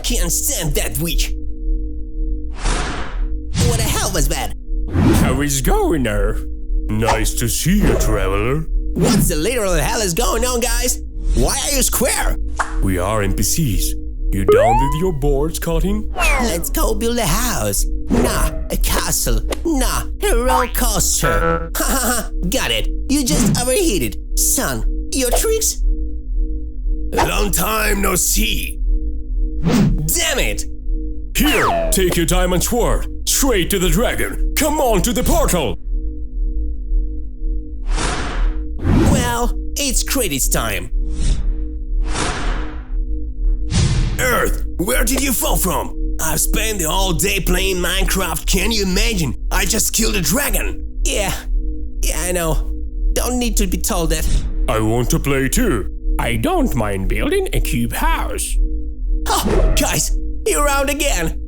Can't stand that witch. What the hell was that? How is it going there? Nice to see you, traveler. What's the literal hell is going on, guys? Why are you square? We are NPCs. You down with your boards, Cotton? Let's go build a house. Nah, a castle. Nah, a roller coaster. Hahaha, got it. You just overheated. Son, your tricks? Long time no see. Damn it! Here, take your diamond sword. Straight to the dragon. Come on to the portal. Well, it's credits time. Earth, where did you fall from? I've spent the whole day playing Minecraft. Can you imagine? I just killed a dragon. Yeah, I know. Don't need to be told that. I want to play too. I don't mind building a cube house. Oh, guys, you're around again.